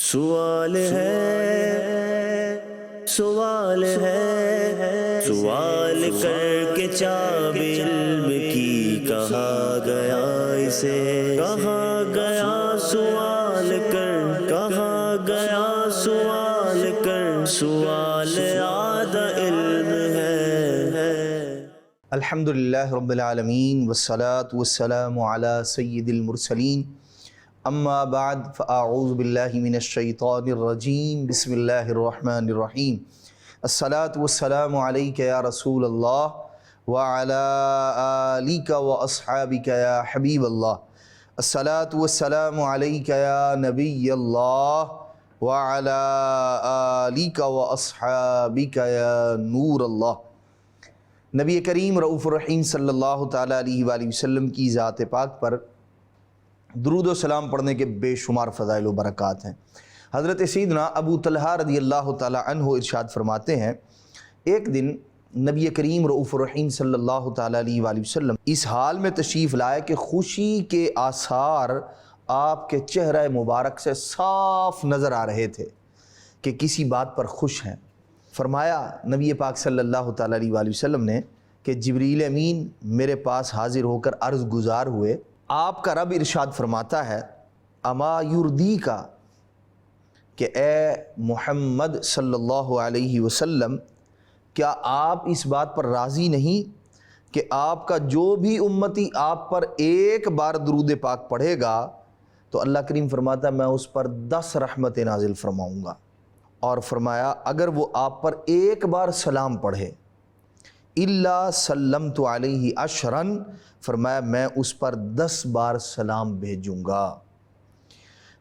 سوال ہے سوال کر کے چاب علم کی کہا گیا اسے، کہا گیا سوال کر، کہا گیا سوال کر، سوال یاد علم ہے۔ الحمدللہ رب العالمین والصلاة والسلام علی سید المرسلین، اما بعد فاعوذ باللہ من الشیطان الرجیم، بسم اللہ الرحمن الرحیم۔ الصلاة والسلام علیک یا رسول اللہ وعلی آلک واصحابک یا حبیب اللہ۔ الصلاة والسلام علیک یا نبی اللہ وعلی آلک واصحابک یا نور اللہ۔ نبی کریم رؤوف الرحیم صلی اللہ تعالیٰ علیہ وآلہ وسلم کی ذات پاک پر درود و سلام پڑھنے کے بے شمار فضائل و برکات ہیں۔ حضرت سیدنا ابو طلحہ رضی اللہ تعالیٰ عنہ ارشاد فرماتے ہیں، ایک دن نبی کریم رؤوف الرحیم صلی اللہ تعالیٰ علیہ وآلہ وسلم اس حال میں تشریف لائے کہ خوشی کے آثار آپ کے چہرہ مبارک سے صاف نظر آ رہے تھے کہ کسی بات پر خوش ہیں۔ فرمایا نبی پاک صلی اللہ تعالیٰ علیہ وآلہ وسلم نے کہ جبریل امین میرے پاس حاضر ہو کر عرض گزار ہوئے، آپ کا رب ارشاد فرماتا ہے اما یردی کا، کہ اے محمد صلی اللہ علیہ وسلم کیا آپ اس بات پر راضی نہیں کہ آپ کا جو بھی امتی آپ پر ایک بار درود پاک پڑھے گا تو اللہ کریم فرماتا ہے میں اس پر 10 رحمتیں نازل فرماؤں گا، اور فرمایا اگر وہ آپ پر ایک بار سلام پڑھے الا سلمت علیہ عشرًا، فرمایا میں اس پر 10 بار سلام بھیجوں گا۔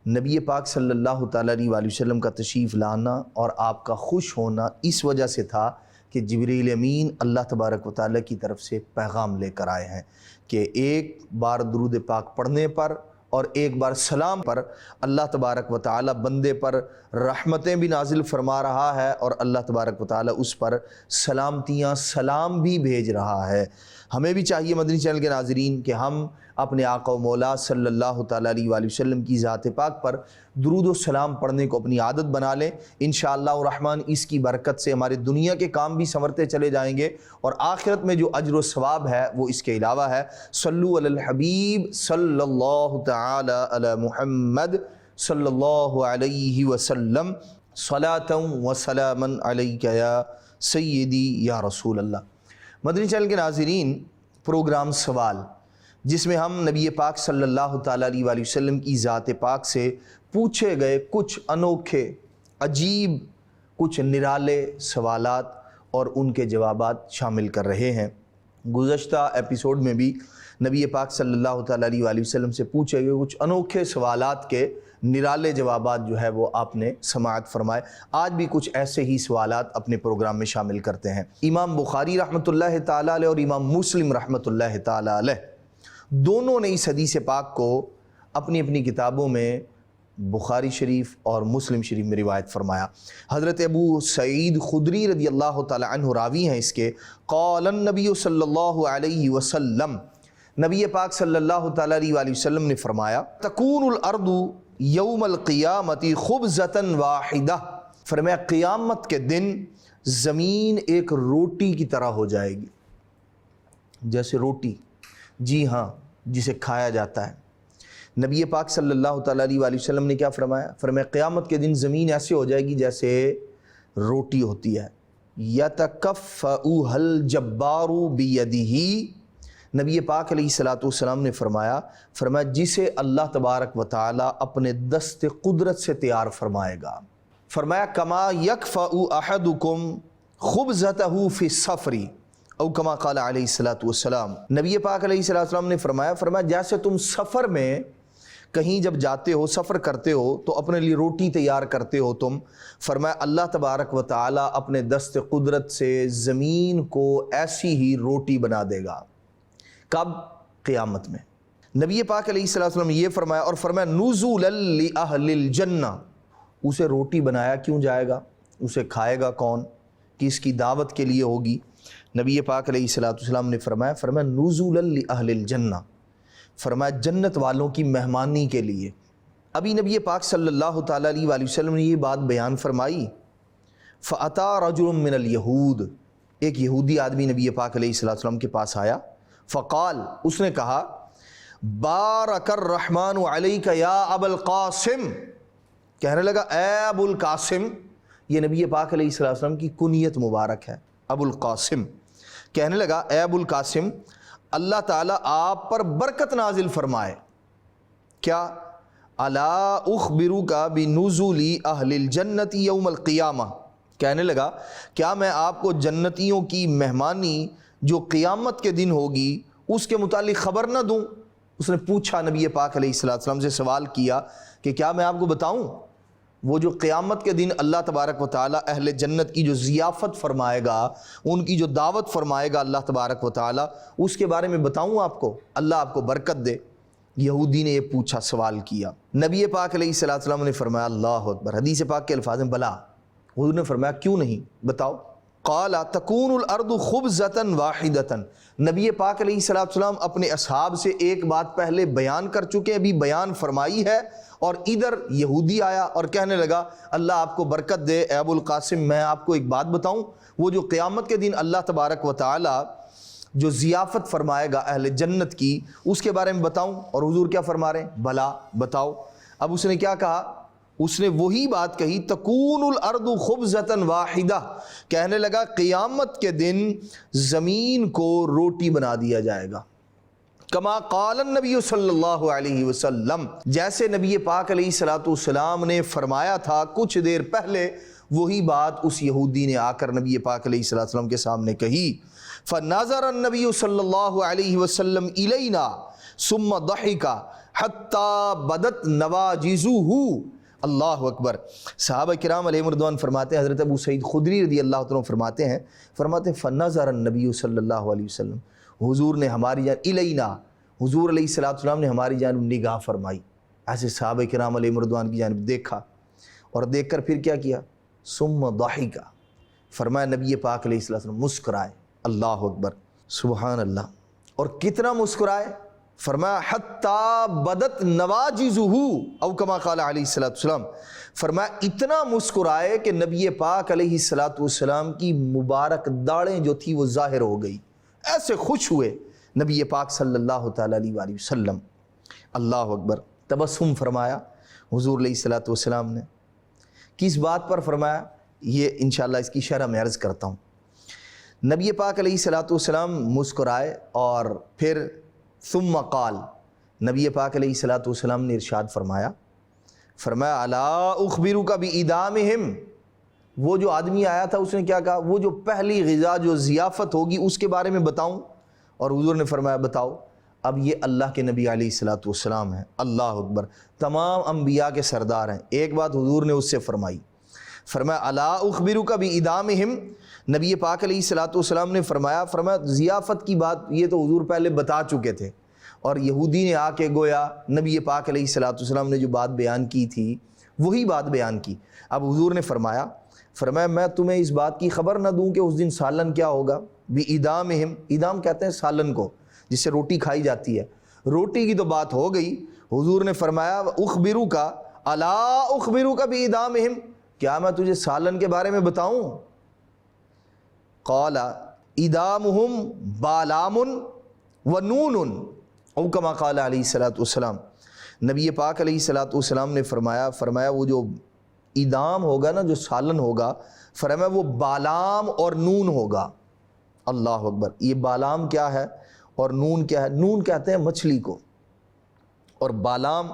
نبی پاک صلی اللہ تعالیٰ علیہ وآلہ وسلم کا تشریف لانا اور آپ کا خوش ہونا اس وجہ سے تھا کہ جبریل امین اللہ تبارک و تعالیٰ کی طرف سے پیغام لے کر آئے ہیں کہ ایک بار درود پاک پڑھنے پر اور ایک بار سلام پر اللہ تبارک و تعالیٰ بندے پر رحمتیں بھی نازل فرما رہا ہے اور اللہ تبارک و تعالیٰ اس پر سلامتیاں سلام بھی بھیج رہا ہے۔ ہمیں بھی چاہیے مدنی چینل کے ناظرین کہ ہم اپنے آقا و مولا صلی اللہ تعالیٰ علیہ وآلہ وسلم کی ذات پاک پر درود و سلام پڑھنے کو اپنی عادت بنا لیں۔ انشاءاللہ الرحمن اس کی برکت سے ہمارے دنیا کے کام بھی سنورتے چلے جائیں گے اور آخرت میں جو اجر و ثواب ہے وہ اس کے علاوہ ہے۔ صلو علی الحبیب صلی اللہ تعالیٰ علی محمد صلی اللہ علیہ وسلم، صلاۃ و سلاما علیک یا سیدی یا رسول اللہ۔ مدنی چینل کے ناظرین، پروگرام سوال جس میں ہم نبی پاک صلی اللہ تعالیٰ علیہ وآلہ وسلم کی ذات پاک سے پوچھے گئے کچھ انوکھے، عجیب، کچھ نرالے سوالات اور ان کے جوابات شامل کر رہے ہیں۔ گزشتہ ایپیسوڈ میں بھی نبی پاک صلی اللہ تعالیٰ علیہ وآلہ وسلم سے پوچھے گئے کچھ انوکھے سوالات کے نرالے جوابات جو ہے وہ آپ نے سماعت فرمائے۔ آج بھی کچھ ایسے ہی سوالات اپنے پروگرام میں شامل کرتے ہیں۔ امام بخاری رحمۃ اللہ تعالیٰ علیہ اور امام مسلم رحمۃ اللہ تعالیٰ علیہ دونوں نے اس حدیث پاک کو اپنی اپنی کتابوں میں بخاری شریف اور مسلم شریف میں روایت فرمایا۔ حضرت ابو سعید خدری رضی اللہ تعالیٰ عنہ راوی ہیں اس کے، قال النبی صلی اللہ علیہ وسلم، نبی پاک صلی اللہ تعالیٰ علیہ وآلہ وسلم نے فرمایا، تکون الارض یوم القیامت خبزۃ واحدہ، فرمایا قیامت کے دن زمین ایک روٹی کی طرح ہو جائے گی، جیسے روٹی، جی ہاں، جسے کھایا جاتا ہے۔ نبی پاک صلی اللہ تعالیٰ علیہ وآلہ وسلم نے کیا فرمایا؟ فرمایا قیامت کے دن زمین ایسے ہو جائے گی جیسے روٹی ہوتی ہے۔ یتکفؤھا الجبار بیدہ، نبی پاک علیہ الصلوۃ والسلام نے فرمایا جسے اللہ تبارک و تعالیٰ اپنے دست قدرت سے تیار فرمائے گا۔ فرمایا کما یکفؤ احدکم خبزتہ فی السفر، او کما قال علیہ الصلوۃ والسلام، نبی پاک علیہ الصلوۃ والسلام نے فرمایا جیسے تم سفر میں کہیں جب جاتے ہو، سفر کرتے ہو تو اپنے لیے روٹی تیار کرتے ہو تم، فرمایا اللہ تبارک و تعالیٰ اپنے دست قدرت سے زمین کو ایسی ہی روٹی بنا دے گا۔ کب؟ قیامت میں۔ نبی پاک علیہ الصلوۃ والسلام نے یہ فرمایا، اور فرمایا نزولا لأہل الجنہ، اسے روٹی بنایا کیوں جائے گا، اسے کھائے گا کون، کس کی دعوت کے لیے ہوگی؟ نبی پاک علیہ الصلوۃ والسلام نے فرمایا نزولا لأہل الجنہ، فرمایا جنت والوں کی مہمانی کے لیے، ابھی نبی پاک صلی اللہ تعالیٰ علیہ وآلہ وسلم نے یہ بات بیان فرمائی، فَأَتَى رَجُلٌ مِّنَ الْيَهُودِ، ایک یہودی آدمی نبی پاک علیہ السلام کے پاس آیا، فقال، اس نے کہا، بارک الرحمن علیک یا ابا القاسم، کہنے لگا اے ابو القاسم، یہ نبی پاک علیہ السلام کی کنیت مبارک ہے، ابو القاسم، کہنے لگا اے ابو القاسم، اللہ تعالیٰ آپ پر برکت نازل فرمائے، کیا، الا اخبرک بنزول اہل الجنت یوم القیامہ، کہنے لگا کیا میں آپ کو جنتیوں کی مہمانی جو قیامت کے دن ہوگی اس کے متعلق خبر نہ دوں؟ اس نے پوچھا، نبی پاک علیہ السلام سے سوال کیا کہ کیا میں آپ کو بتاؤں وہ جو قیامت کے دن اللہ تبارک و تعالیٰ اہل جنت کی جو ضیافت فرمائے گا، ان کی جو دعوت فرمائے گا اللہ تبارک و تعالیٰ، اس کے بارے میں بتاؤں آپ کو؟ اللہ آپ کو برکت دے۔ یہودی نے یہ پوچھا، سوال کیا، نبی پاک علیہ السلام نے فرمایا اللہ اکبر، حدیث پاک کے الفاظ ہیں، بلا، حضور نے فرمایا کیوں نہیں، بتاؤ۔ قال تکون الارض خبزۃ واحدۃ، نبی پاک علیہ السلام اپنے اصحاب سے ایک بات پہلے بیان کر چکے، ابھی بیان فرمائی ہے، اور ادھر یہودی آیا اور کہنے لگا اللہ آپ کو برکت دے اے ابو القاسم، میں آپ کو ایک بات بتاؤں، وہ جو قیامت کے دن اللہ تبارک و تعالی جو ضیافت فرمائے گا اہل جنت کی، اس کے بارے میں بتاؤں؟ اور حضور کیا فرما رہے ہیں، بلا، بتاؤ۔ اب اس نے کیا کہا، اس نے وہی بات کہی، تکون الارض خبزۃ واحدہ، کہنے لگا قیامت کے دن زمین کو روٹی بنا دیا جائے گا، کما قال النبی صلی اللہ علیہ وسلم، جیسے نبی پاک علیہ السلام نے فرمایا تھا کچھ دیر پہلے، وہی بات اس یہودی نے آ کر نبی پاک علیہ السلام کے سامنے کہی۔ فنظر النبی صلی اللہ علیہ وسلم الینا ثم ضحک حتی بدت نواجذہ، اللہ اکبر۔ صحابہ کرام علیہم رضوان فرماتے ہیں، حضرت ابو سعید خدری رضی اللہ عنہ فرماتے ہیں فنظر النبی صلی اللہ علیہ وسلم، حضور نے ہماری جانب، الینا، حضور علیہ السلام نے ہماری جانب نگاہ فرمائی، ایسے صحابہ کرام علیہم رضوان کی جانب دیکھا، اور دیکھ کر پھر کیا کیا، ثم ضحک، فرمایا نبی پاک علیہ السلام مسکرائے، اللہ اکبر، سبحان اللہ، اور کتنا مسکرائے، فرمایا حتی بدت نواجذہ، او کما قال علیہ السلام، فرمایا اتنا مسکرائے کہ نبی پاک علیہ السلام کی مبارک داڑھیں جو تھی وہ ظاہر ہو گئی، ایسے خوش ہوئے نبی پاک صلی اللہ تعالیٰ علیہ وآلہ وسلم، اللہ اکبر۔ تبسم فرمایا حضور علیہ السلام نے، کس بات پر فرمایا، یہ انشاءاللہ اس کی شرح میں عرض کرتا ہوں۔ نبی پاک علیہ السلام مسکرائے اور پھر ثم قال، نبی پاک علیہ السلام نے ارشاد فرمایا الا اخبرک بإدامہم، وہ جو آدمی آیا تھا اس نے کیا کہا، وہ جو پہلی غذا جو ضیافت ہوگی اس کے بارے میں بتاؤں؟ اور حضور نے فرمایا بتاؤ۔ اب یہ اللہ کے نبی علیہ السلام ہیں، اللہ اکبر، تمام انبیاء کے سردار ہیں، ایک بات حضور نے اس سے فرمائی، فرمایا الا اخبرک بإدامہم، نبی پاک علیہ السلام نے فرمایا ضیافت کی بات یہ تو حضور پہلے بتا چکے تھے، اور یہودی نے آ کے گویا نبی پاک علیہ السلام نے جو بات بیان کی تھی وہی بات بیان کی۔ اب حضور نے فرمایا میں تمہیں اس بات کی خبر نہ دوں کہ اس دن سالن کیا ہوگا، بإدامہم، ادام کہتے ہیں سالن کو جس سے روٹی کھائی جاتی ہے، روٹی کی تو بات ہو گئی، حضور نے فرمایا اخبرک الا اخبرک بإدامہم، کیا میں تجھے سالن کے بارے میں بتاؤں؟ قال ادامہم بالام ونون، او کما قال علیہ السلام، نبی پاک علیہ السلام نے فرمایا وہ جو ادام ہوگا نا، جو سالن ہوگا، فرمایا وہ بالام اور نون ہوگا، اللہ اکبر۔ یہ بالام کیا ہے اور نون کیا ہے؟ نون کہتے ہیں مچھلی کو، اور بالام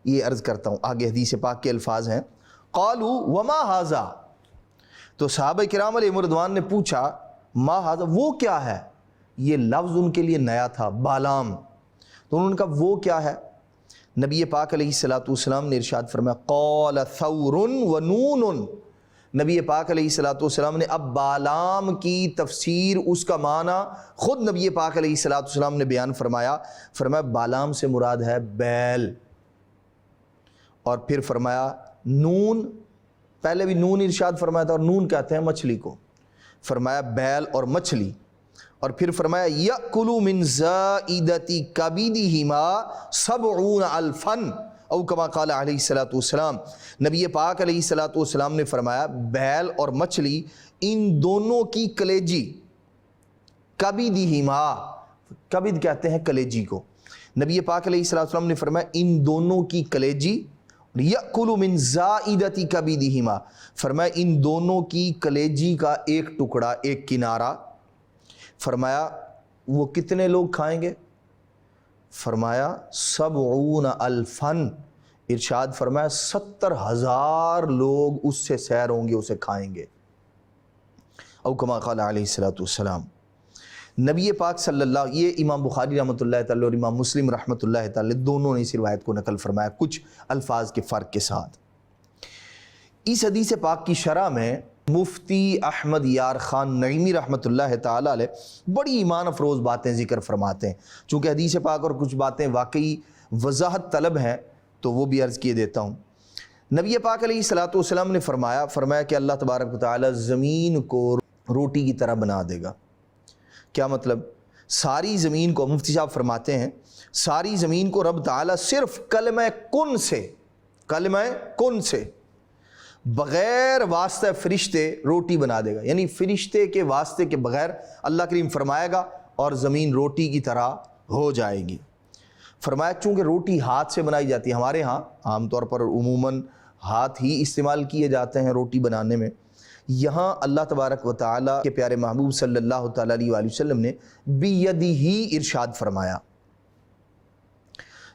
یہ عرض کرتا ہوں، آگے حدیث پاک کے الفاظ ہیں، قالوا وما ھذا، تو صحابہ کرام علیہ رضوان نے پوچھا ما ھذا، وہ کیا ہے؟ یہ لفظ ان کے لیے نیا تھا، بالام، تو انہوں نے کہا وہ کیا ہے؟ نبی پاک علیہ السلام نے ارشاد فرمایا قال ثور ونون، نبی پاک علیہ السلام نے اب بالام کی تفسیر، اس کا معنی خود نبی پاک علیہ السلام نے بیان فرمایا بالام سے مراد ہے بیل، اور پھر فرمایا نون، پہلے بھی نون ارشاد فرمایا تھا، اور نون کہتے ہیں مچھلی کو، فرمایا بیل اور مچھلی، اور پھر فرمایا یأکل من زائدۃ کبدہما 70,000 او کما قال علیہ الصلوۃ والسلام، نبی پاک علیہ الصلوۃ والسلام نے فرمایا بیل اور مچھلی ان دونوں کی کلیجی، کبدہما، کبد کہتے ہیں کلیجی کو، نبی پاک علیہ الصلوۃ والسلام نے فرمایا ان دونوں کی کلیجی، یأکل من زائدۃ کبدہما، فرمایا ان دونوں کی کلیجی کا ایک ٹکڑا، ایک کنارہ، فرمایا وہ کتنے لوگ کھائیں گے؟ فرمایا 70,000، ارشاد فرمایا 70,000 لوگ اس سے سیر ہوں گے، اسے کھائیں گے، او کما قال علیہ الصلوۃ والسلام۔ نبی پاک صلی اللہ، یہ امام بخاری رحمۃ اللہ تعالی اور امام مسلم رحمۃ اللہ تعالی دونوں نے اس روایت کو نقل فرمایا کچھ الفاظ کے فرق کے ساتھ۔ اس حدیث پاک کی شرح میں مفتی احمد یار خان نعیمی رحمۃ اللہ تعالی علیہ بڑی ایمان افروز باتیں ذکر فرماتے ہیں، چونکہ حدیث پاک اور کچھ باتیں واقعی وضاحت طلب ہیں تو وہ بھی عرض کیے دیتا ہوں۔ نبی پاک علیہ الصلوۃ والسلام نے فرمایا کہ اللہ تبارک و تعالی زمین کو روٹی کی طرح بنا دے گا۔ کیا مطلب؟ ساری زمین کو، مفتی صاحب فرماتے ہیں ساری زمین کو رب تعالیٰ صرف کلمہ کن سے بغیر واسطہ فرشتے روٹی بنا دے گا، یعنی فرشتے کے واسطے کے بغیر اللہ کریم فرمائے گا اور زمین روٹی کی طرح ہو جائے گی۔ فرمایا چونکہ روٹی ہاتھ سے بنائی جاتی ہے، ہمارے ہاں عام طور پر عموماً ہاتھ ہی استعمال کیے جاتے ہیں روٹی بنانے میں، یہاں اللہ تبارک و تعالیٰ کے پیارے محبوب صلی اللہ تعالیٰ علیہ وآلہ وسلم نے بیدہ ارشاد فرمایا۔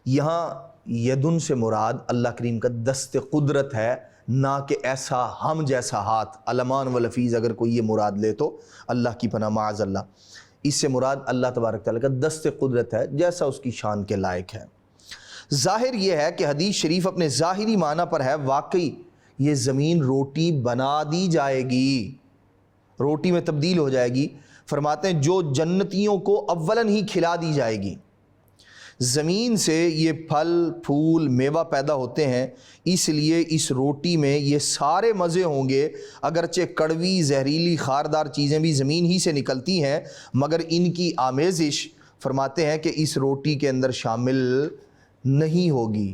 یہاں یدن سے مراد اللہ کریم کا دست قدرت ہے، نہ کہ ایسا ہم جیسا ہاتھ، علمان و لفیظ اگر کوئی یہ مراد لے تو اللہ کی پناہ معاذ اللہ، اس سے مراد اللہ تبارک تعالیٰ کا دست قدرت ہے جیسا اس کی شان کے لائق ہے۔ ظاہر یہ ہے کہ حدیث شریف اپنے ظاہری معنی پر ہے، واقعی یہ زمین روٹی بنا دی جائے گی، روٹی میں تبدیل ہو جائے گی۔ فرماتے ہیں جو جنتیوں کو اولاً ہی کھلا دی جائے گی، زمین سے یہ پھل پھول میوہ پیدا ہوتے ہیں، اس لیے اس روٹی میں یہ سارے مزے ہوں گے، اگرچہ کڑوی زہریلی خاردار چیزیں بھی زمین ہی سے نکلتی ہیں، مگر ان کی آمیزش فرماتے ہیں کہ اس روٹی کے اندر شامل نہیں ہوگی۔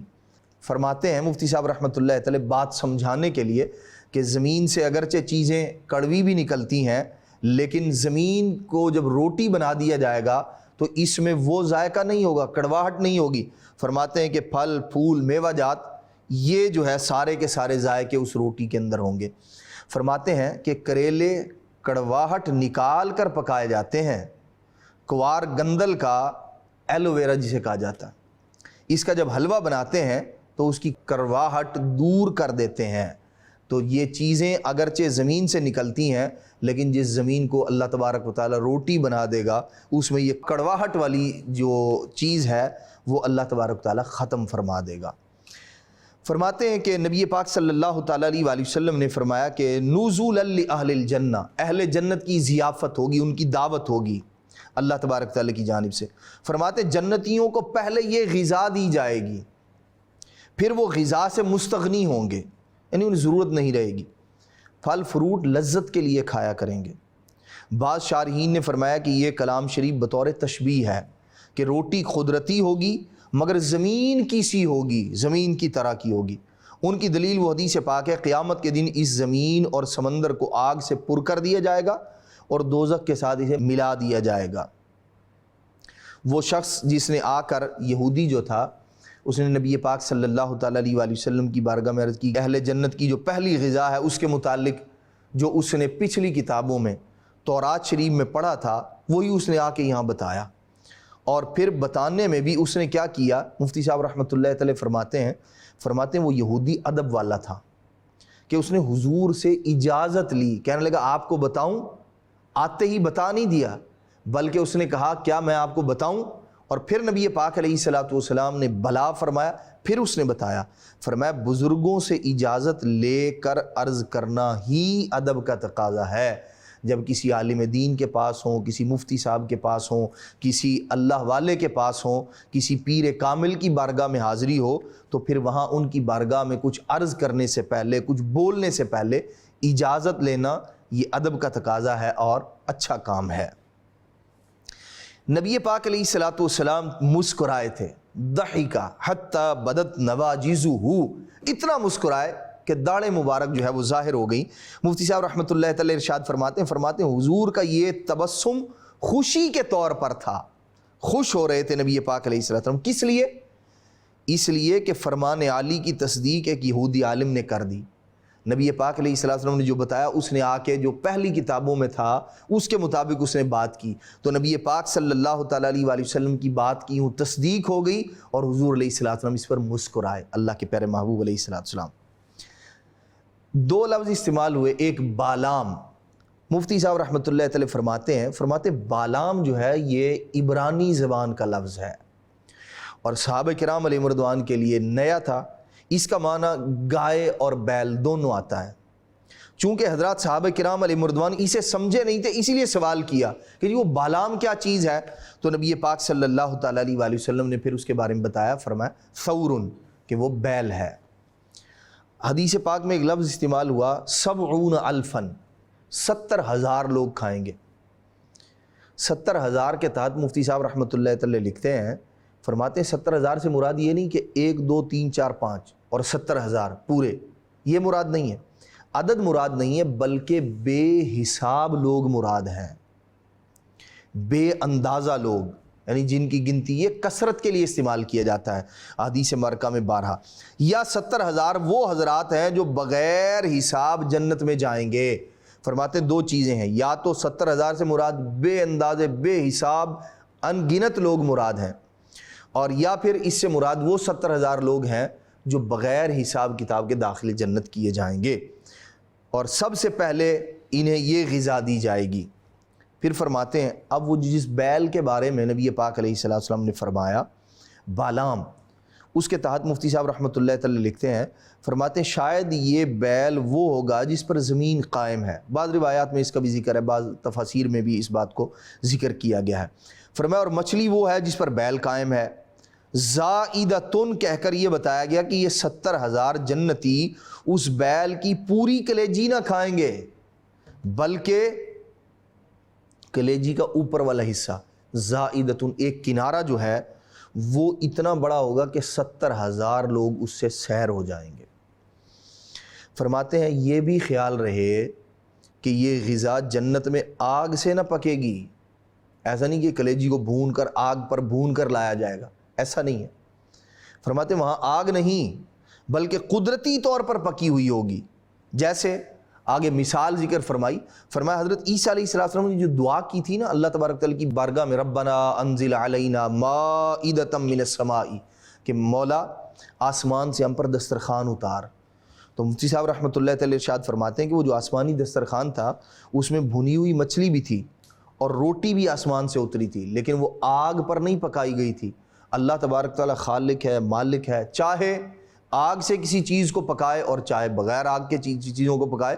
فرماتے ہیں مفتی صاحب رحمۃ اللہ تعالی بات سمجھانے کے لیے کہ زمین سے اگرچہ چیزیں کڑوی بھی نکلتی ہیں، لیکن زمین کو جب روٹی بنا دیا جائے گا تو اس میں وہ ذائقہ نہیں ہوگا، کڑواہٹ نہیں ہوگی۔ فرماتے ہیں کہ پھل پھول میوہ جات یہ جو ہے سارے کے سارے ذائقے اس روٹی کے اندر ہوں گے۔ فرماتے ہیں کہ کریلے کڑواہٹ نکال کر پکائے جاتے ہیں، کوار گندل کا ایلو ویرا جسے کہا جاتا ہے، اس کا جب حلوہ بناتے ہیں تو اس کی کرواہٹ دور کر دیتے ہیں۔ تو یہ چیزیں اگرچہ زمین سے نکلتی ہیں، لیکن جس زمین کو اللہ تبارک و تعالی روٹی بنا دے گا اس میں یہ کڑواہٹ والی جو چیز ہے وہ اللہ تبارک و تعالی ختم فرما دے گا۔ فرماتے ہیں کہ نبی پاک صلی اللہ تعالیٰ علیہ وآلہ وسلم نے فرمایا کہ نزول لأہل الجنہ، اہل جنت کی ضیافت ہوگی، ان کی دعوت ہوگی اللہ تبارک تعالیٰ کی جانب سے۔ فرماتے ہیں جنتیوں کو پہلے یہ غذا دی جائے گی، پھر وہ غذا سے مستغنی ہوں گے، یعنی انہیں ضرورت نہیں رہے گی، پھل فروٹ لذت کے لیے کھایا کریں گے۔ بعض شارحین نے فرمایا کہ یہ کلام شریف بطور تشبیہ ہے کہ روٹی قدرتی ہوگی مگر زمین کی سی ہوگی، زمین کی طرح کی ہوگی۔ ان کی دلیل وہ حدیث پاک ہے، قیامت کے دن اس زمین اور سمندر کو آگ سے پر کر دیا جائے گا اور دوزخ کے ساتھ اسے ملا دیا جائے گا۔ وہ شخص جس نے آ کر، یہودی جو تھا، اس نے نبی پاک صلی اللہ تعالیٰ علیہ وآلہ وسلم کی بارگاہ میں عرض کی، اہل جنت کی جو پہلی غذا ہے اس کے متعلق جو اس نے پچھلی کتابوں میں تورات شریف میں پڑھا تھا وہی اس نے آ کے یہاں بتایا، اور پھر بتانے میں بھی اس نے کیا کیا، مفتی صاحب رحمۃ اللہ تعالی فرماتے ہیں وہ یہودی ادب والا تھا کہ اس نے حضور سے اجازت لی، کہنے لگا آپ کو بتاؤں، آتے ہی بتا نہیں دیا بلکہ اس نے کہا کیا میں آپ کو بتاؤں، اور پھر نبی پاک علیہ الصلوۃ والسلام نے بلا فرمایا، پھر اس نے بتایا۔ فرمایا بزرگوں سے اجازت لے کر عرض کرنا ہی ادب کا تقاضا ہے۔ جب کسی عالم دین کے پاس ہوں، کسی مفتی صاحب کے پاس ہوں، کسی اللہ والے کے پاس ہوں، کسی پیر کامل کی بارگاہ میں حاضری ہو تو پھر وہاں ان کی بارگاہ میں کچھ عرض کرنے سے پہلے، کچھ بولنے سے پہلے اجازت لینا یہ ادب کا تقاضا ہے اور اچھا کام ہے۔ نبی پاک علیہ الصلوۃ والسلام مسکرائے تھے، ضحکا حتی بدت نواجذہ، اتنا مسکرائے کہ داڑھیں مبارک جو ہے وہ ظاہر ہو گئی۔ مفتی صاحب رحمۃ اللہ تعالی ارشاد فرماتے ہیں حضور کا یہ تبسم خوشی کے طور پر تھا، خوش ہو رہے تھے نبی پاک علیہ الصلوۃ والسلام۔ کس لیے؟ اس لیے کہ فرمان عالی کی تصدیق ایک یہودی عالم نے کر دی۔ نبی پاک علیہ الصلوۃ والسلام نے جو بتایا، اس نے آ کے جو پہلی کتابوں میں تھا اس کے مطابق اس نے بات کی، تو نبی پاک صلی اللہ تعالیٰ علیہ وآلہ وسلم کی بات کی ہوں تصدیق ہو گئی، اور حضور علیہ الصلوۃ والسلام اس پر مسکرائے، اللہ کے پیارے محبوب علیہ الصلوۃ والسلام۔ دو لفظ استعمال ہوئے، ایک بالام۔ مفتی صاحب رحمۃ اللہ تعالی فرماتے بالام جو ہے یہ عبرانی زبان کا لفظ ہے، اور صحابہ کرام علیہ رضوان کے لیے نیا تھا۔ اس کا معنی گائے اور بیل دونوں آتا ہے۔ چونکہ حضرات صحابہ کرام علیہ رضوان اسے سمجھے نہیں تھے، اسی لیے سوال کیا کہ وہ بالام کیا چیز ہے، تو نبی پاک صلی اللہ تعالیٰ علیہ وآلہ وسلم نے پھر اس کے بارے میں بتایا، فرمایا ثورن، کہ وہ بیل ہے۔ حدیث پاک میں ایک لفظ استعمال ہوا 70,000، 70,000 لوگ کھائیں گے۔ 70,000 کے تحت مفتی صاحب رحمۃ اللہ تعالی لکھتے ہیں، فرماتے ہیں 70,000 سے مراد یہ نہیں کہ 1 2 3 4 5 اور 70,000 پورے، یہ مراد نہیں ہے، عدد مراد نہیں ہے، بلکہ بے حساب لوگ مراد ہیں، بے اندازہ لوگ، یعنی جن کی گنتی یہ کثرت کے لیے استعمال کیا جاتا ہے احادیث مبارکہ میں بارہا۔ یا 70,000 وہ حضرات ہیں جو بغیر حساب جنت میں جائیں گے۔ فرماتے ہیں دو چیزیں ہیں، یا تو 70,000 سے مراد بے اندازے بے حساب ان گنت لوگ مراد ہیں، اور یا پھر اس سے مراد وہ 70,000 لوگ ہیں جو بغیر حساب کتاب کے داخل جنت کیے جائیں گے، اور سب سے پہلے انہیں یہ غذا دی جائے گی۔ پھر فرماتے ہیں اب وہ جس بیل کے بارے میں نبی پاک علیہ الصلوۃ والسلام نے فرمایا بالام، اس کے تحت مفتی صاحب رحمۃ اللہ تعالی لکھتے ہیں، فرماتے ہیں شاید یہ بیل وہ ہوگا جس پر زمین قائم ہے۔ بعض روایات میں اس کا بھی ذکر ہے، بعض تفاسیر میں بھی اس بات کو ذکر کیا گیا ہے۔ فرمایا اور مچھلی وہ ہے جس پر بیل قائم ہے۔ زائدتن کہہ کر یہ بتایا گیا کہ یہ 70,000 جنتی اس بیل کی پوری کلیجی نہ کھائیں گے، بلکہ کلیجی کا اوپر والا حصہ، زائدتن ایک کنارہ جو ہے وہ اتنا بڑا ہوگا کہ 70,000 لوگ اس سے سیر ہو جائیں گے۔ فرماتے ہیں یہ بھی خیال رہے کہ یہ غذا جنت میں آگ سے نہ پکے گی، ایسا نہیں کہ کلیجی کو بھون کر آگ پر بھون کر لایا جائے گا، ایسا نہیں ہے۔ فرماتے ہیں وہاں آگ نہیں بلکہ قدرتی طور پر پکی ہوئی ہوگی، جیسے آگے مثال ذکر فرمائی، فرمایا حضرت عیسیٰ علیہ السلام نے جو دعا کی تھی نا اللہ تبارک تعالیٰ کی بارگاہ میں، ربنا انزل علینا مائدۃ من السماء، کہ مولا آسمان سے ہم پر دسترخوان اتار، تو مفتی صاحب رحمۃ اللہ تعالی ارشاد فرماتے ہیں کہ وہ جو آسمانی دسترخوان تھا اس میں بھنی ہوئی مچھلی بھی تھی اور روٹی بھی آسمان سے اتری تھی، لیکن وہ آگ پر نہیں پکائی گئی تھی۔ اللہ تبارک تعالیٰ خالق ہے، مالک ہے، چاہے آگ سے کسی چیز کو پکائے اور چاہے بغیر آگ کے چیزوں کو پکائے،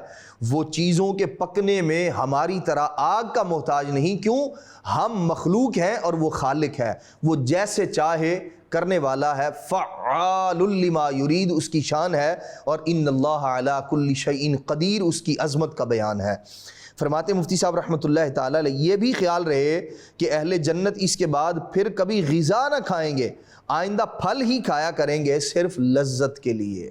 وہ چیزوں کے پکنے میں ہماری طرح آگ کا محتاج نہیں۔ کیوں؟ ہم مخلوق ہیں اور وہ خالق ہے، وہ جیسے چاہے کرنے والا ہے، فعال لما یرید اس کی شان ہے، اور ان اللہ علی کل شیء قدیر اس کی عظمت کا بیان ہے۔ فرماتے مفتی صاحب رحمۃ اللہ تعالیٰ علیہ یہ بھی خیال رہے کہ اہل جنت اس کے بعد پھر کبھی غذا نہ کھائیں گے، آئندہ پھل ہی کھایا کریں گے صرف لذت کے لیے۔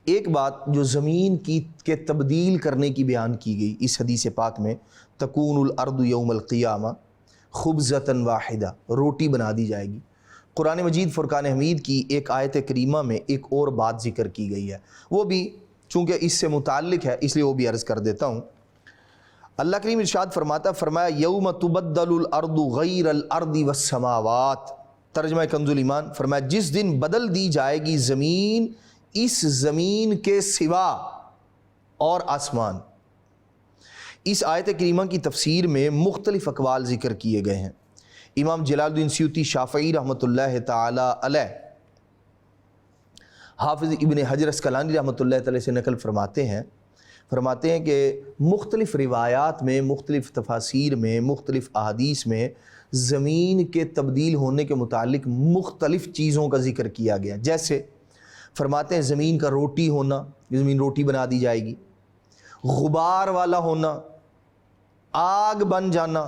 ایک بات جو زمین کے تبدیل کرنے کی بیان کی گئی اس حدیث پاک میں، تکون الارض یوم القیامہ خبزۃ واحدہ، روٹی بنا دی جائے گی۔ قرآن مجید فرقان حمید کی ایک آیت کریمہ میں ایک اور بات ذکر کی گئی ہے، وہ بھی چونکہ اس سے متعلق ہے اس لیے وہ بھی عرض کر دیتا ہوں۔ اللہ کریم ارشاد فرمایا یوم تبدل الارض غیر الارض والسماوات، ترجمہ کنز الایمان، فرمایا جس دن بدل دی جائے گی زمین اس زمین کے سوا اور آسمان۔ اس آیت کریمہ کی تفسیر میں مختلف اقوال ذکر کیے گئے ہیں۔ امام جلال الدین سیوطی شافعی رحمۃ اللہ تعالی علیہ، حافظ ابن حجر اسقلانی رحمۃ اللہ تعالی سے نقل فرماتے ہیں کہ مختلف روایات میں، مختلف تفاسیر میں، مختلف احادیث میں زمین کے تبدیل ہونے کے متعلق مختلف چیزوں کا ذکر کیا گیا۔ جیسے فرماتے ہیں زمین کا روٹی ہونا، زمین روٹی بنا دی جائے گی، غبار والا ہونا، آگ بن جانا۔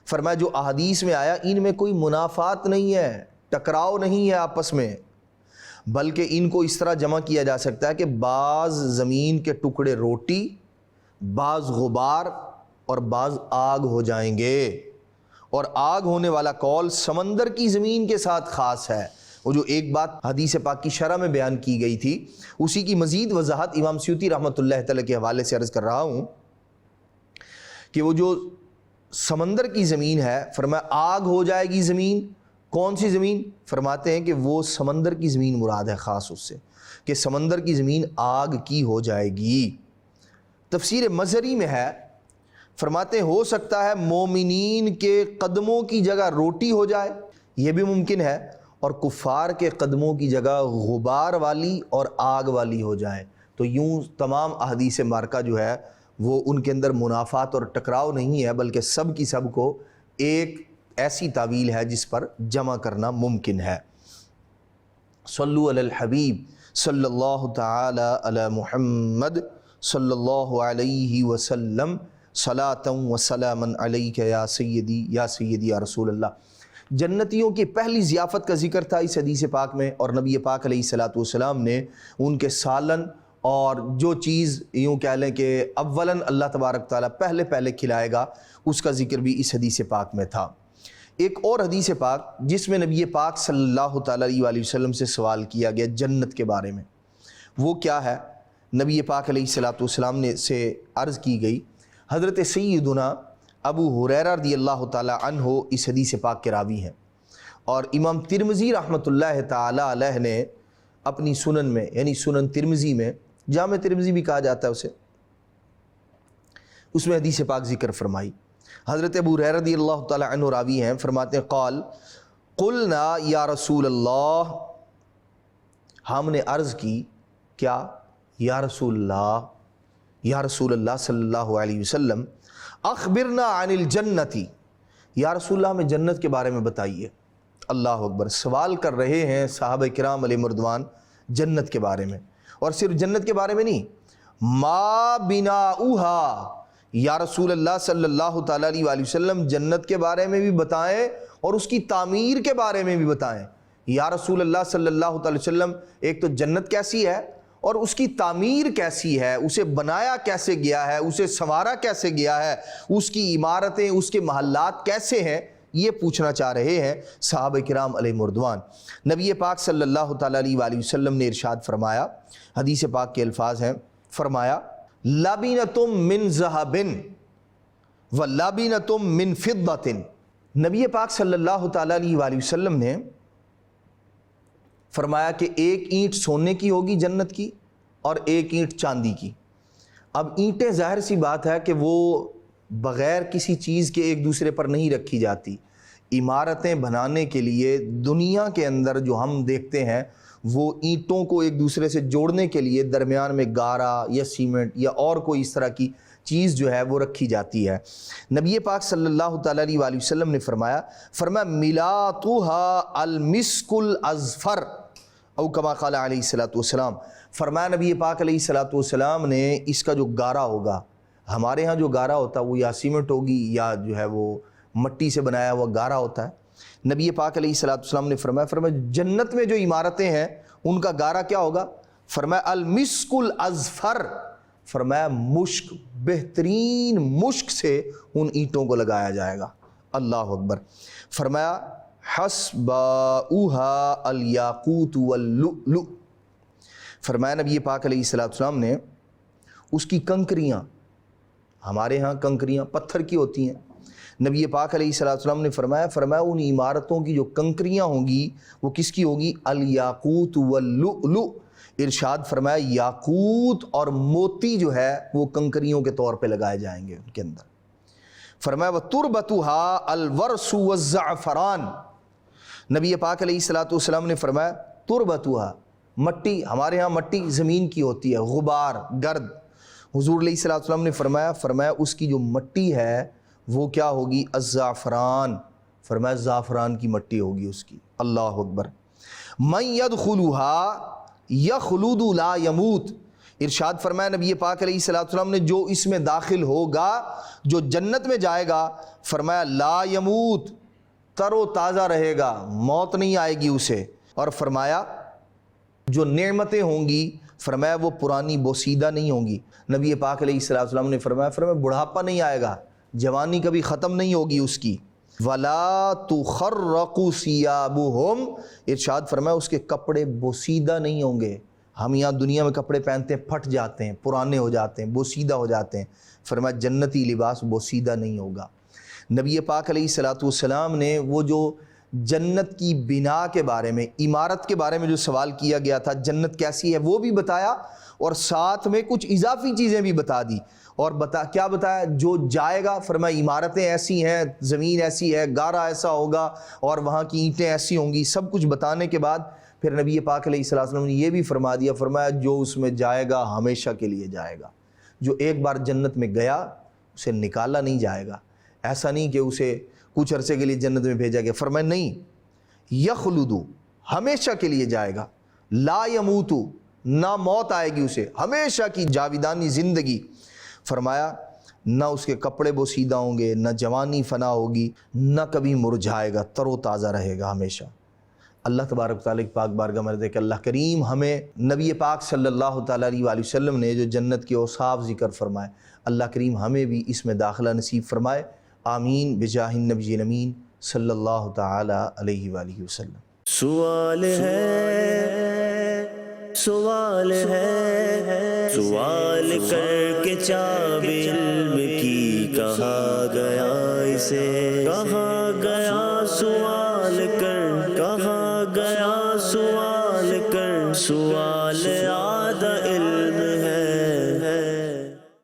فرمایا جو احادیث میں آیا ان میں کوئی منافات نہیں ہے، ٹکراؤ نہیں ہے آپس میں، بلکہ ان کو اس طرح جمع کیا جا سکتا ہے کہ بعض زمین کے ٹکڑے روٹی، بعض غبار اور بعض آگ ہو جائیں گے۔ اور آگ ہونے والا قول سمندر کی زمین کے ساتھ خاص ہے۔ وہ جو ایک بات حدیث پاک کی شرح میں بیان کی گئی تھی، اسی کی مزید وضاحت امام سیوطی رحمۃ اللہ تعالی کے حوالے سے عرض کر رہا ہوں کہ وہ جو سمندر کی زمین ہے، فرمایا آگ ہو جائے گی زمین۔ کون سی زمین؟ فرماتے ہیں کہ وہ سمندر کی زمین مراد ہے خاص اس سے، کہ سمندر کی زمین آگ کی ہو جائے گی۔ تفسیر مظہری میں ہے، فرماتے ہیں ہو سکتا ہے مومنین کے قدموں کی جگہ روٹی ہو جائے، یہ بھی ممکن ہے، اور کفار کے قدموں کی جگہ غبار والی اور آگ والی ہو جائے۔ تو یوں تمام احادیث مبارکہ جو ہے وہ ان کے اندر منافات اور ٹکراؤ نہیں ہے، بلکہ سب کی سب کو ایک ایسی تعویل ہے جس پر جمع کرنا ممکن ہے۔ صلو علی الحبیب صلی اللہ تعالی علی محمد صلی اللہ علیہ وسلم صلاۃ و سلاما علیک یا سیدی یا سیدی یا رسول اللہ۔ جنتیوں کی پہلی ضیافت کا ذکر تھا اس حدیث پاک میں، اور نبی پاک علیہ الصلوۃ والسلام نے ان کے سالن اور جو چیز یوں کہہ لیں کہ اولاً اللہ تبارک تعالیٰ پہلے کھلائے گا، اس کا ذکر بھی اس حدیث پاک میں تھا۔ ایک اور حدیث پاک جس میں نبی پاک صلی اللہ تعالیٰ علیہ وسلم سے سوال کیا گیا جنت کے بارے میں، وہ کیا ہے؟ نبی پاک علیہ الصلوۃ والسلام نے سے عرض کی گئی، حضرت سیدنا ابو ہریرہ رضی اللہ تعالیٰ عنہ اس حدیث پاک کے راوی ہیں، اور امام ترمذی رحمۃ اللہ تعالیٰ علیہ نے اپنی سنن میں، یعنی سنن ترمذی میں، جامع ترمذی بھی کہا جاتا ہے اسے، اس میں حدیث پاک ذکر فرمائی۔ حضرت ابو ہریرہ رضی اللہ تعالیٰ عنہ راوی ہیں، فرماتے ہیں قال قلنا یا رسول اللہ، ہم نے عرض کی، کیا؟ یا رسول اللہ، یا رسول اللہ صلی اللہ علیہ وسلم، اخبرنا عن الجنتی، یا رسول اللہ ہمیں جنت کے بارے میں بتائیے۔ اللہ اکبر، سوال کر رہے ہیں صحابہ کرام علیہ مردوان جنت کے بارے میں، اور صرف جنت کے بارے میں نہیں، ما بناؤہا، یا رسول اللہ صلی اللہ تعالیٰ علیہ وآلہ وسلم جنت کے بارے میں بھی بتائیں اور اس کی تعمیر کے بارے میں بھی بتائیں۔ یا رسول اللہ صلی اللہ تعالیٰ وسلم، ایک تو جنت کیسی ہے اور اس کی تعمیر کیسی ہے، اسے بنایا کیسے گیا ہے، اسے سنوارا کیسے گیا ہے، اس کی عمارتیں، اس کے محلات کیسے ہیں، یہ پوچھنا چاہ رہے ہیں صحابہ کرام علیہ مردوان۔ نبی پاک صلی اللہ تعالیٰ علیہ وآلہ وسلم نے ارشاد فرمایا، حدیث پاک کے الفاظ ہیں، فرمایا لبنتم من ذہب و لبنتم من فضۃ۔ نبی پاک صلی اللہ تعالیٰ علیہ وآلہ وسلم نے فرمایا کہ ایک اینٹ سونے کی ہوگی جنت کی اور ایک اینٹ چاندی کی۔ اب اینٹیں ظاہر سی بات ہے کہ وہ بغیر کسی چیز کے ایک دوسرے پر نہیں رکھی جاتی۔ عمارتیں بنانے کے لیے دنیا کے اندر جو ہم دیکھتے ہیں، وہ اینٹوں کو ایک دوسرے سے جوڑنے کے لیے درمیان میں گارا یا سیمنٹ یا اور کوئی اس طرح کی چیز جو ہے وہ رکھی جاتی ہے۔ نبی پاک صلی اللہ تعالیٰ علیہ وآلہ وسلم نے فرمایا ملاطها المسک الازفر او کما قال علیہ الصلوۃ والسلام، فرمایا نبی پاک علیہ الصلوۃ والسلام نے اس کا جو گارا ہوگا، ہمارے ہاں جو گارا ہوتا ہے وہ یا سیمنٹ ہوگی یا جو ہے وہ مٹی سے بنایا ہوا گارا ہوتا ہے۔ نبی پاک علیہ الصلوۃ والسلام نے فرمایا جنت میں جو عمارتیں ہیں ان کا گارا کیا ہوگا؟ فرمایا المسک الازفر، فرمایا مشک، بہترین مشک سے ان اینٹوں کو لگایا جائے گا۔ اللہ اکبر۔ فرمایا حسباؤہا الیاقوت واللؤلؤ، فرمایا نبی پاک علیہ الصلوۃ والسلام نے اس کی کنکریاں، ہمارے ہاں کنکریاں پتھر کی ہوتی ہیں، نبی پاک علیہ الصلوۃ والسلام نے فرمایا ان عمارتوں کی جو کنکریاں ہوں گی وہ کس کی ہوگی؟ الیاقوت واللؤلؤ، ارشاد فرمایا یاقوت اور موتی جو ہے وہ کنکریوں کے طور پہ لگائے جائیں گے ان کے اندر۔ فرمایا وتربتها الورس والزعفران، نبی پاک علیہ الصلوۃ والسلام نے فرمایا تربتها، مٹی، ہمارے ہاں مٹی زمین کی ہوتی ہے، غبار، گرد، حضور علیہ الصلوۃ والسلام نے فرمایا اس کی جو مٹی ہے وہ کیا ہوگی؟ الزعفران، فرمایا زعفران کی مٹی ہوگی اس کی۔ اللہ اکبر۔ من يدخلها يخلد لا يموت، ارشاد فرمایا نبی پاک علیہ الصلوۃ والسلام نے جو اس میں داخل ہوگا، جو جنت میں جائے گا، فرمایا لا يموت، تر و تازہ رہے گا، موت نہیں آئے گی اسے۔ اور فرمایا جو نعمتیں ہوں گی فرمایا وہ پرانی بوسیدہ نہیں ہوں گی۔ نبی پاک علیہ السلام نے فرمایا بڑھاپا نہیں آئے گا، جوانی کبھی ختم نہیں ہوگی اس کی۔ وَلَا تُخَرَّقُ ثِيَابُهُمْ، ارشاد فرمایا اس کے کپڑے بوسیدہ نہیں ہوں گے۔ ہم یہاں دنیا میں کپڑے پہنتے ہیں، پھٹ جاتے ہیں، پرانے ہو جاتے ہیں، بوسیدہ ہو جاتے ہیں۔ فرمایا جنتی لباس بوسیدہ نہیں ہوگا۔ نبی پاک علیہ السلام نے وہ جو جنت کی بنا کے بارے میں، عمارت کے بارے میں جو سوال کیا گیا تھا، جنت کیسی ہے وہ بھی بتایا، اور ساتھ میں کچھ اضافی چیزیں بھی بتا دی۔ اور کیا بتایا؟ جو جائے گا فرمایا عمارتیں ایسی ہیں، زمین ایسی ہے، گارا ایسا ہوگا، اور وہاں کی اینٹیں ایسی ہوں گی۔ سب کچھ بتانے کے بعد پھر نبی پاک علیہ السلام نے یہ بھی فرما دیا، فرمایا جو اس میں جائے گا ہمیشہ کے لیے جائے گا۔ جو ایک بار جنت میں گیا اسے نکالا نہیں جائے گا۔ ایسا نہیں کہ اسے کچھ عرصے کے لیے جنت میں بھیجا گیا، فرمایا نہیں، یخلد، ہمیشہ کے لیے جائے گا، لا یموت، نہ موت آئے گی اسے، ہمیشہ کی جاویدانی زندگی۔ فرمایا نہ اس کے کپڑے بوسیدہ ہوں گے، نہ جوانی فنا ہوگی، نہ کبھی مرجھائے گا، تر و تازہ رہے گا ہمیشہ۔ اللہ تبارک تعالیٰ کی پاک بارگاہ میں کہ اللہ کریم ہمیں نبی پاک صلی اللہ تعالیٰ علیہ وآلہ وسلم نے جو جنت کے اوصاف ذکر فرمائے، اللہ کریم ہمیں بھی اس میں داخلہ نصیب فرمائے۔ آمین بجاہ النبی الامین صلی اللہ تعالیٰ علیہ وآلہ وسلم۔ سوال ہے، سوال ہے، سوال کر کے چاب علم کی کہا گیا اسے، کہا گیا سوال